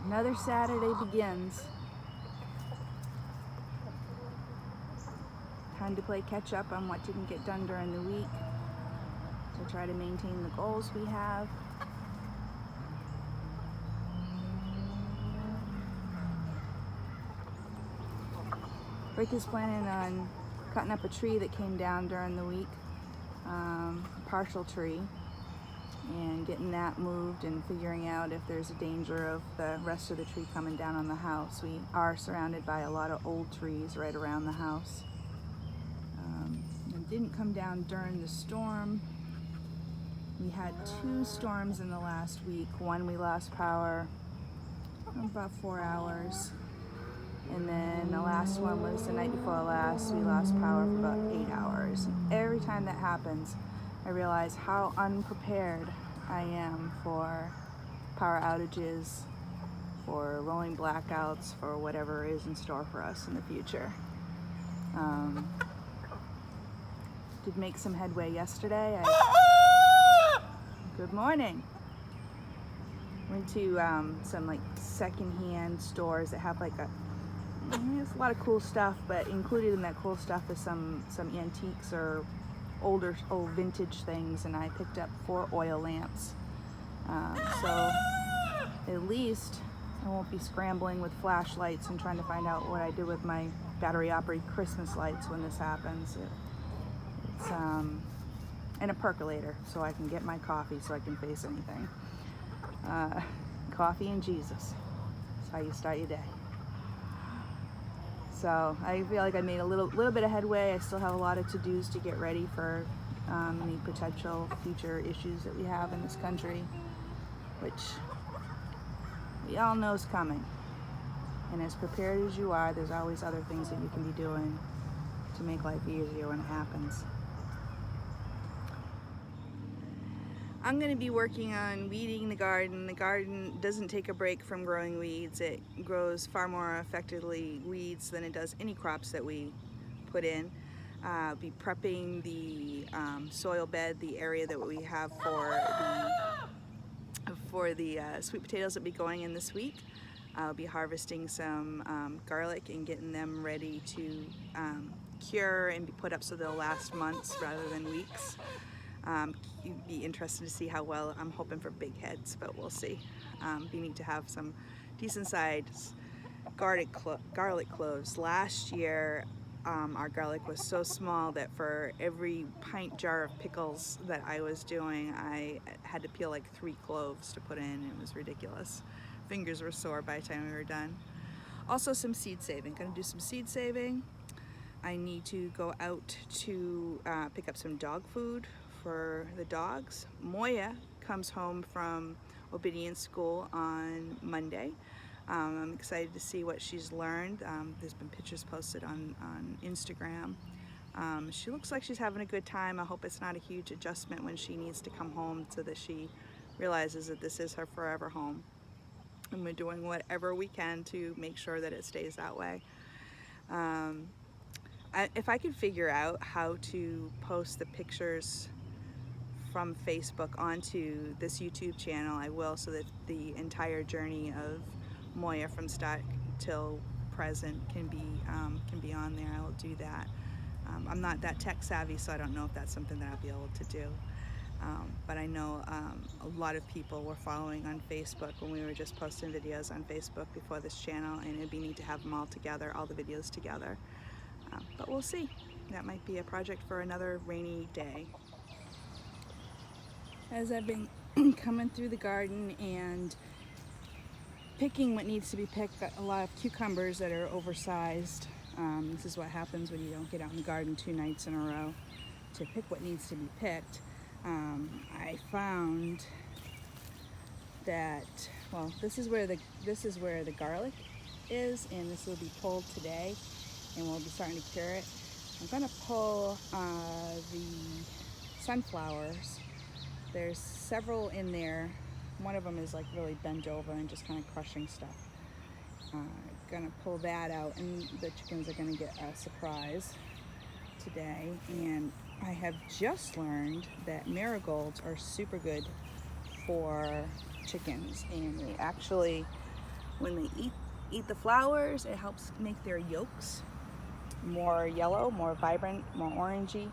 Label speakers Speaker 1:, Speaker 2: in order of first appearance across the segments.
Speaker 1: Another Saturday begins. Time to play catch up on what didn't get done during the week, to try to maintain the goals we have. Rick is planning on cutting up a tree that came down during the week, a partial tree, and getting that moved and figuring out if there's a danger of the rest of the tree coming down on the house. We are surrounded by a lot of old trees right around the house. It didn't come down during the storm. We had 2 storms in the last week. One we lost power about 4 hours. And then the last one was the night before last. We lost power for about 8 hours. Every time that happens, I realize how unprepared I am for power outages, for rolling blackouts, for whatever is in store for us in the future. Did make some headway yesterday. Good morning. Went to some like secondhand stores that have like there's a lot of cool stuff, but included in that cool stuff is some antiques or old vintage things, and I picked up 4 oil lamps. So at least I won't be scrambling with flashlights and trying to find out what I did with my battery-operated Christmas lights when this happens. It's and a percolator so I can get my coffee so I can face anything. Coffee and Jesus. That's how you start your day. So I feel like I made a little bit of headway. I still have a lot of to-dos to get ready for any potential future issues that we have in this country, which we all know is coming. And as prepared as you are, there's always other things that you can be doing to make life easier when it happens. I'm going to be working on weeding the garden. The garden doesn't take a break from growing weeds. It grows far more effectively weeds than it does any crops that we put in. I'll be prepping the soil bed, the area that we have for the sweet potatoes that will be going in this week. I'll be harvesting some garlic and getting them ready to cure and be put up so they'll last months rather than weeks. You'd be interested to see how well. I'm hoping for big heads, but we'll see. We need to have some decent sized garlic cloves. Last year our garlic was so small that for every pint jar of pickles that I was doing, I had to peel like 3 cloves to put in. It was ridiculous. Fingers were sore by the time we were done. Also some seed saving. Gonna do some seed saving. I need to go out to pick up some dog food for the dogs. Moya comes home from obedience school on Monday. I'm excited to see what she's learned. There's been pictures posted on Instagram. She looks like she's having a good time. I hope it's not a huge adjustment when she needs to come home, so that she realizes that this is her forever home. And we're doing whatever we can to make sure that it stays that way. If I could figure out how to post the pictures from Facebook onto this YouTube channel, I will, so that the entire journey of Moya from start till present can be on there. I will do that. I'm not that tech savvy, so I don't know if that's something that I'll be able to do. But I know a lot of people were following on Facebook when we were just posting videos on Facebook before this channel, and it'd be neat to have them all together, all the videos together. But we'll see. That might be a project for another rainy day. As I've been coming through the garden and picking what needs to be picked, got a lot of cucumbers that are oversized. This is what happens when you don't get out in the garden 2 nights in a row to pick what needs to be picked. I found that, well, this is where the garlic is, and this will be pulled today, and we'll be starting to cure it. I'm gonna pull the sunflowers. There's several in there. One of them is like really bent over and just kind of crushing stuff. Gonna pull that out, and the chickens are gonna get a surprise today. And I have just learned that marigolds are super good for chickens, and they actually when they eat the flowers, it helps make their yolks more yellow, more vibrant, more orangey,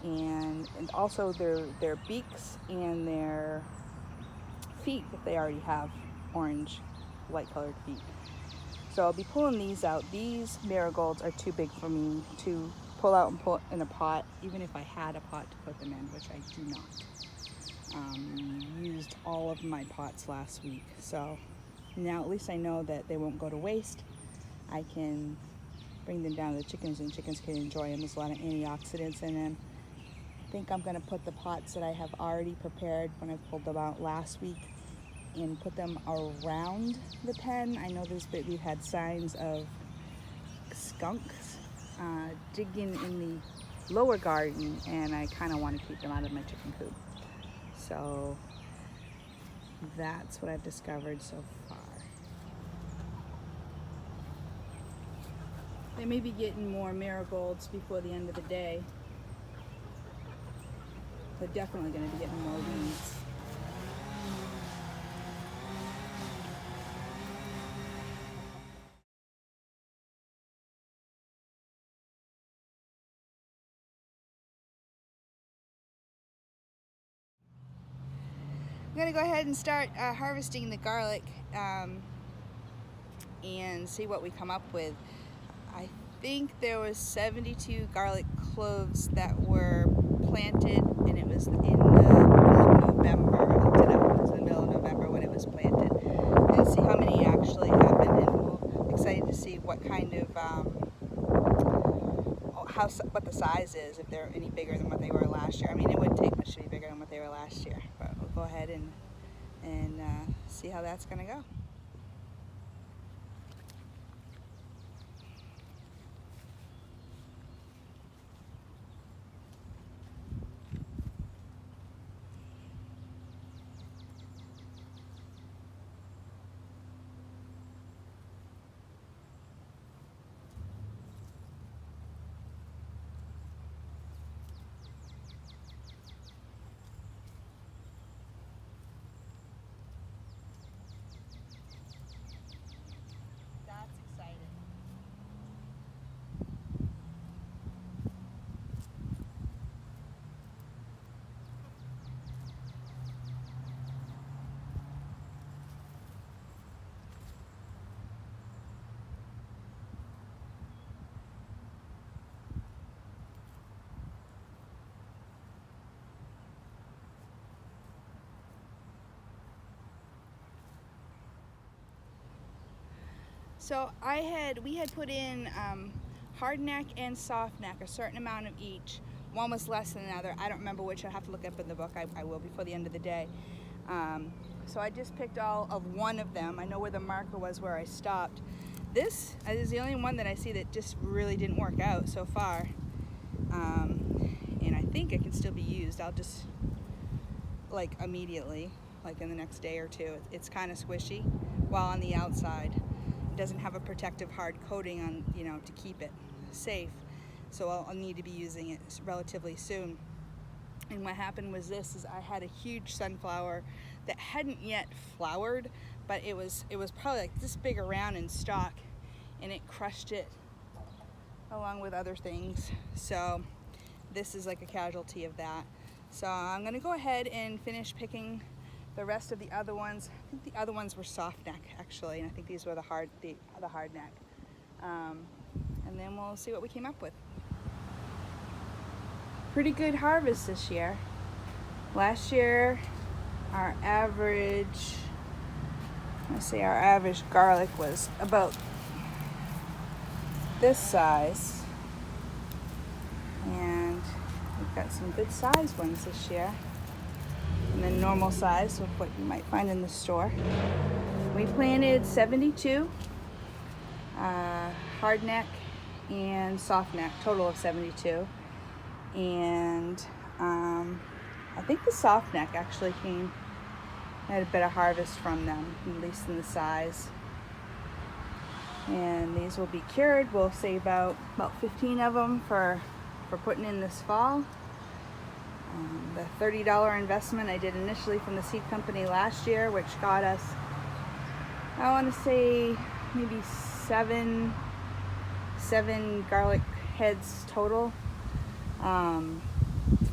Speaker 1: and also their beaks and their feet, if they already have orange, light colored feet. So I'll be pulling these out. These marigolds are too big for me to pull out and put in a pot, even if I had a pot to put them in, which I do not. Used all of my pots last week, so now at least I know that they won't go to waste. I can bring them down to the chickens and chickens can enjoy them. There's a lot of antioxidants in them. I think I'm going to put the pots that I have already prepared when I pulled them out last week and put them around the pen. I know we've had signs of skunks digging in the lower garden, and I kind of want to keep them out of my chicken coop. So that's what I've discovered so far. They may be getting more marigolds before the end of the day. They're definitely going to be getting more weeds. I'm going to go ahead and start harvesting the garlic and see what we come up with. I think there was 72 garlic cloves that were planted, and it was in the middle of November. I looked it up. It was in the middle of November when it was planted. And see how many actually happened, and we're excited to see what kind of what the size is, if they're any bigger than what they were last year. I mean, it wouldn't take much to be bigger than what they were last year, but we'll go ahead and see how that's going to go. So we had put in hard neck and soft neck, a certain amount of each. One was less than another. I don't remember which. I'll have to look up in the book. I will before the end of the day. So I just picked all of one of them. I know where the marker was where I stopped. This is the only one that I see that just really didn't work out so far. And I think it can still be used. I'll just, like, immediately, like in the next day or two. It's kind of squishy, while on the outside it doesn't have a protective hard coating on, to keep it safe. So I'll need to be using it relatively soon. And what happened was I had a huge sunflower that hadn't yet flowered, but it was probably like this big around in stalk, and it crushed it along with other things. So this is like a casualty of that. So I'm gonna go ahead and finish picking the rest of the other ones. I think the other ones were soft neck actually, and I think these were the hard neck. And then we'll see what we came up with. Pretty good harvest this year. Last year, our average garlic was about this size, and we've got some good sized ones this year, and then normal size of what you might find in the store. We planted 72 hard neck and soft neck, total of 72, and I think the soft neck actually had a better harvest from them, at least in the size. And these will be cured. We'll save about 15 of them for putting in this fall. The $30 investment I did initially from the seed company last year, which got us I want to say maybe seven garlic heads total.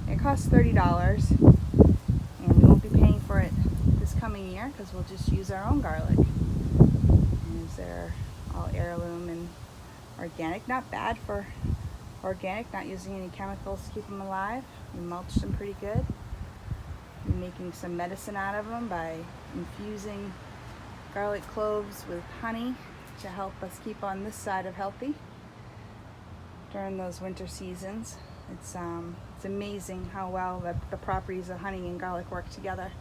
Speaker 1: It costs $30, and we won't be paying for it this coming year because we'll just use our own garlic. And they're all heirloom and organic. Not bad for organic, not using any chemicals to keep them alive. We mulch them pretty good. We're making some medicine out of them by infusing garlic cloves with honey to help us keep on this side of healthy during those winter seasons. It's amazing how well the properties of honey and garlic work together.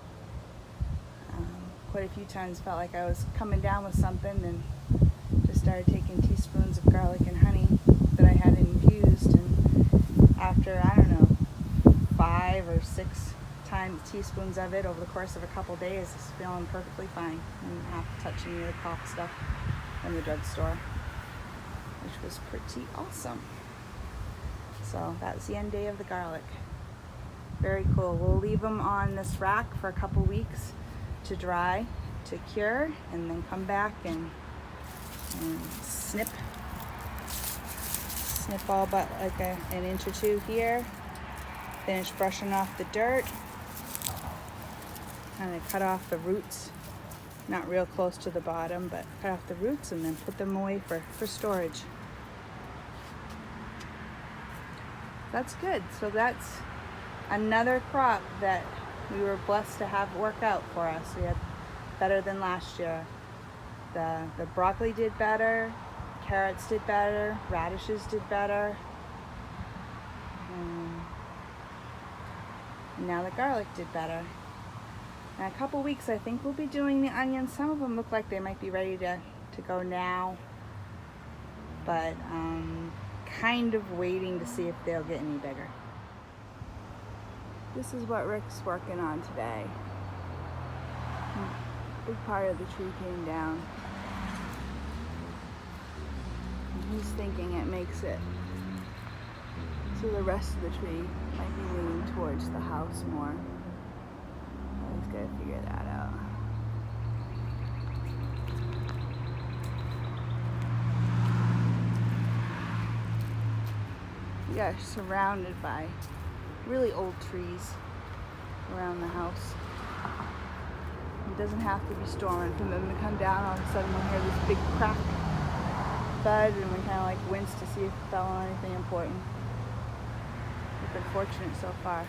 Speaker 1: Quite a few times felt like I was coming down with something and just started taking teaspoons of garlic and honey that I had infused, and after, I don't know, 5 or 6 teaspoons of it over the course of a couple days, it's feeling perfectly fine and not touching any of the cough stuff in the drugstore, which was pretty awesome. So that's the end day of the garlic. Very cool. We'll leave them on this rack for a couple weeks to dry, to cure, and then come back and snip all but like an inch or two here. Finish brushing off the dirt. Kind of cut off the roots, not real close to the bottom, but cut off the roots and then put them away for storage. That's good. So that's another crop that we were blessed to have work out for us. We had better than last year. The broccoli did better, carrots did better, radishes did better, and now the garlic did better. In a couple weeks I think we'll be doing the onions. Some of them look like they might be ready to go now, but kind of waiting to see if they'll get any bigger. This is what Rick's working on today. A big part of the tree came down. And he's thinking it makes it so the rest of the tree might be leaning towards the house more. He's got to figure that out. We are surrounded by really old trees around the house. It doesn't have to be storming for them to come down. All of a sudden we'll hear this big crack thud, and we kind of like wince to see if it fell on anything important. We've been fortunate so far.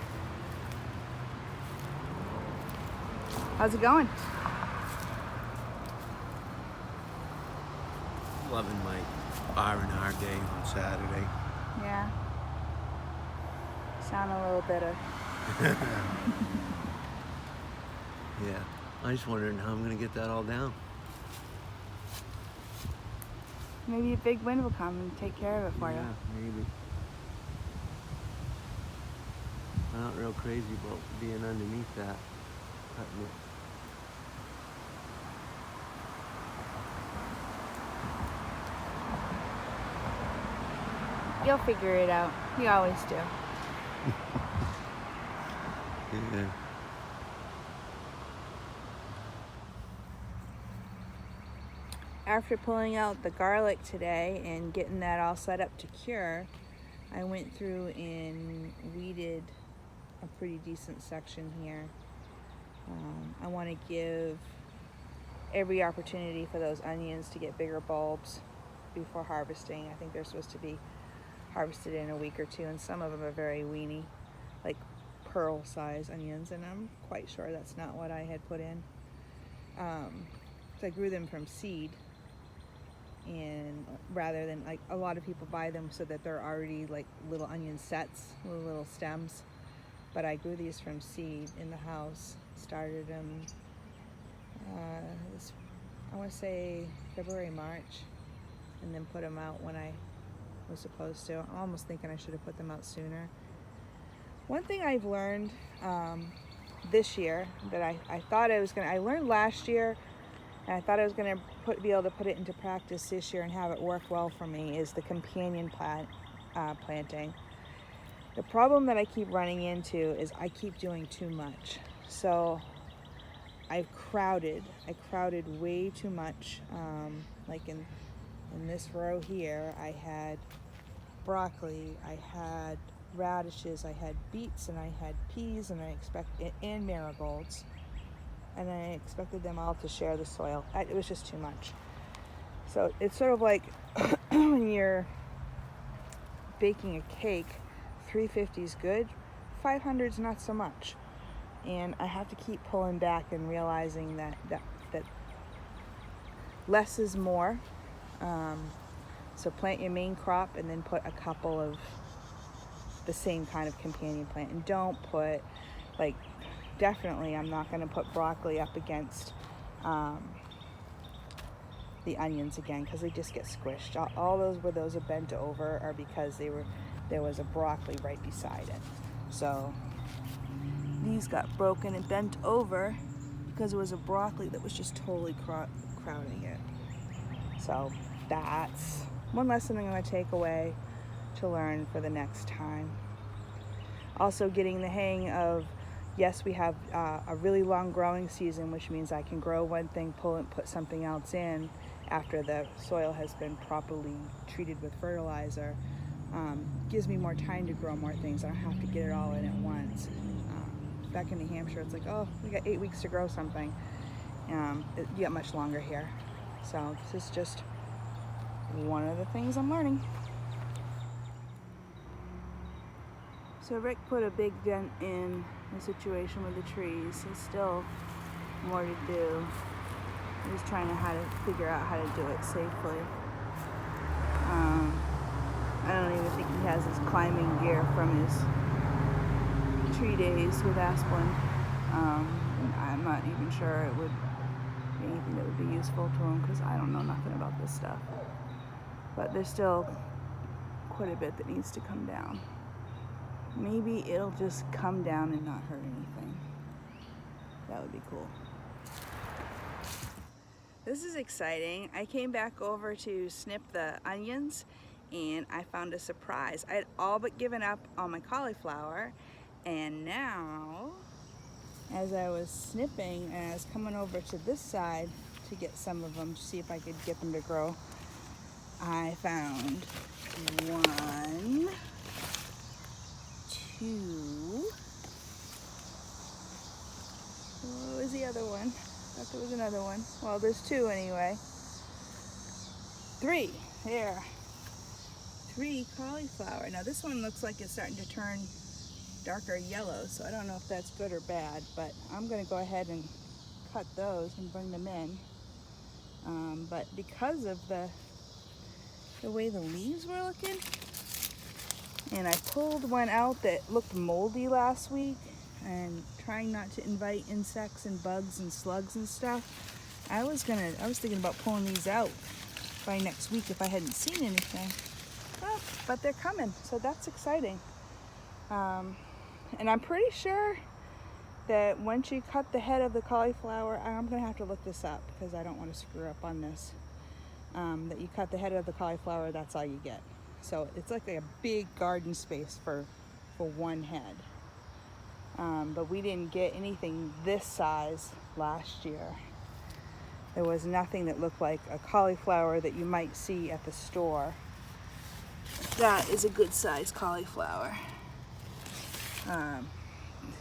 Speaker 1: How's it going?
Speaker 2: Loving my R&R day on Saturday.
Speaker 1: Yeah. Sound a little bitter.
Speaker 2: Yeah. I'm just wondering how I'm going to get that all down.
Speaker 1: Maybe a big wind will come and take care of it for you.
Speaker 2: Yeah, maybe. I'm not real crazy about being underneath that, cutting it.
Speaker 1: You'll figure it out. You always do.
Speaker 2: Yeah.
Speaker 1: After pulling out the garlic today and getting that all set up to cure, I went through and weeded a pretty decent section here. I want to give every opportunity for those onions to get bigger bulbs before harvesting. I think they're supposed to be harvested in a week or two, and some of them are very weeny, like pearl size onions, and I'm quite sure that's not what I had put in. So I grew them from seed, and rather than, like, a lot of people buy them so that they're already like little onion sets, little stems, but I grew these from seed in the house. Started them I want to say February, March, and then put them out when I was supposed to. I'm almost thinking I should have put them out sooner. One thing I've learned this year that I thought I was gonna, I learned last year, and I thought I was gonna be able to put it into practice this year and have it work well for me, is the companion planting. The problem that I keep running into is I keep doing too much. So I crowded way too much. Like in this row here, I had broccoli, I had radishes, I had beets, and I had peas, and and marigolds, and I expected them all to share the soil. It was just too much. So it's sort of like when you're baking a cake, 350 is good, 500 is not so much. And I have to keep pulling back and realizing that less is more. So plant your main crop and then put a couple of the same kind of companion plant. And don't put, like, definitely I'm not going to put broccoli up against the onions again, because they just get squished. All those where those are bent over are because there was a broccoli right beside it. So these got broken and bent over because there was a broccoli that was just totally crowding it. So that's one lesson I'm going to take away to learn for the next time. Also getting the hang of, yes, we have a really long growing season, which means I can grow one thing, pull and put something else in after the soil has been properly treated with fertilizer. Gives me more time to grow more things. I don't have to get it all in at once. Back in New Hampshire, it's like, oh, we got 8 weeks to grow something. You get much longer here. So this is just one of the things I'm learning. So Rick put a big dent in the situation with the trees. There's still more to do. He's trying to figure out how to do it safely. I don't even think he has his climbing gear from his tree days with Asplund. I'm not even sure it would be anything that would be useful to him, because I don't know nothing about this stuff. But there's still quite a bit that needs to come down. Maybe it'll just come down and not hurt anything. That would be cool. This is exciting. I came back over to snip the onions and I found a surprise. I had all but given up on my cauliflower, and now as I was snipping and I was coming over to this side to get some of them to see if I could get them to grow, I found 1, 2, what was the other one? I thought there was another one. Well, there's 2 anyway. 3, there. 3 cauliflower. Now this one looks like it's starting to turn darker yellow, so I don't know if that's good or bad, but I'm going to go ahead and cut those and bring them in. But because of the way the leaves were looking, and I pulled one out that looked moldy last week, and trying not to invite insects and bugs and slugs and stuff, I was thinking about pulling these out by next week if I hadn't seen anything. Well, but they're coming, so that's exciting. And I'm pretty sure that once you cut the head of the cauliflower, I'm gonna have to look this up because I don't want to screw up on this. That you cut the head of the cauliflower, that's all you get. So it's like a big garden space for one head. But we didn't get anything this size last year. There was nothing that looked like a cauliflower that you might see at the store. That is a good size cauliflower.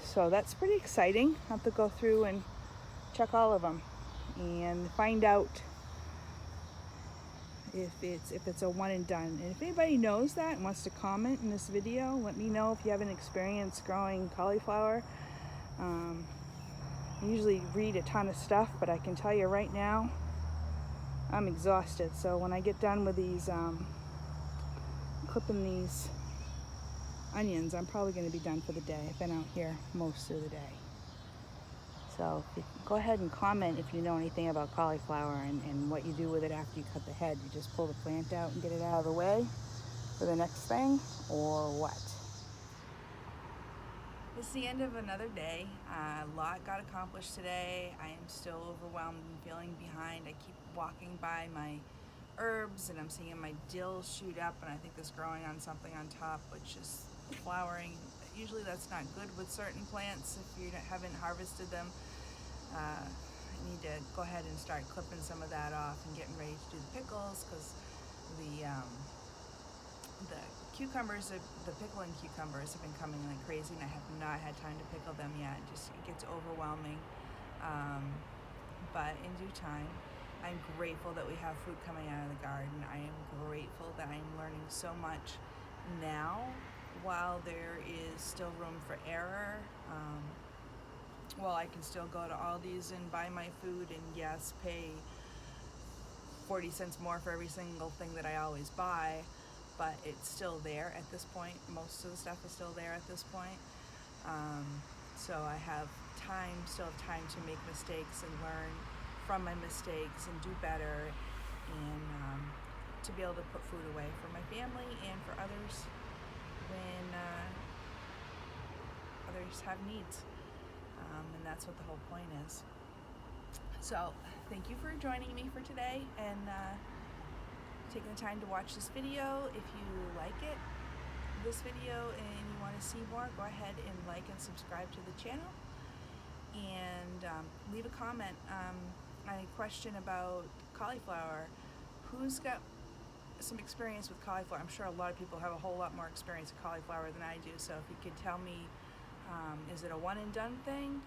Speaker 1: So that's pretty exciting. I'll have to go through and check all of them and find out if it's a one and done. And if anybody knows that and wants to comment in this video, let me know if you have an experience growing cauliflower. I usually read a ton of stuff, but I can tell you right now, I'm exhausted. So when I get done with these, clipping these onions, I'm probably going to be done for the day. I've been out here most of the day. So go ahead and comment if you know anything about cauliflower and what you do with it after you cut the head. You just pull the plant out and get it out of the way for the next thing, or what? It's the end of another day. A lot got accomplished today. I am still overwhelmed and feeling behind. I keep walking by my herbs and I'm seeing my dill shoot up, and I think there's growing on something on top which is flowering. Usually that's not good with certain plants if you haven't harvested them. need to go ahead and start clipping some of that off and getting ready to do the pickles, because the cucumbers, the pickling cucumbers have been coming like crazy, and I have not had time to pickle them yet. It gets overwhelming. But in due time, I'm grateful that we have food coming out of the garden. I am grateful that I'm learning so much now, while there is still room for error. While I can still go to Aldi's and buy my food and yes, pay 40 cents more for every single thing that I always buy, but it's still there at this point. Most of the stuff is still there at this point. So I have still have time to make mistakes and learn from my mistakes and do better, and to be able to put food away for my family and for others when others have needs. And that's what the whole point is. So thank you for joining me for today, and taking the time to watch this video. If you like this video and you want to see more, go ahead and like and subscribe to the channel, and leave a comment. A question about cauliflower. Who's got some experience with cauliflower? I'm sure a lot of people have a whole lot more experience with cauliflower than I do, so if you could tell me, is it a one and done thing?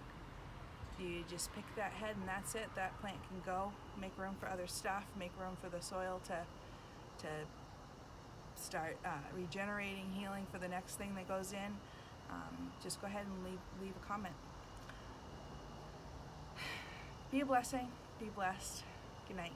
Speaker 1: Do you just pick that head and that's it? That plant can go, make room for other stuff, make room for the soil to start regenerating, healing for the next thing that goes in? Just go ahead and leave a comment. Be a blessing. Be blessed. Good night.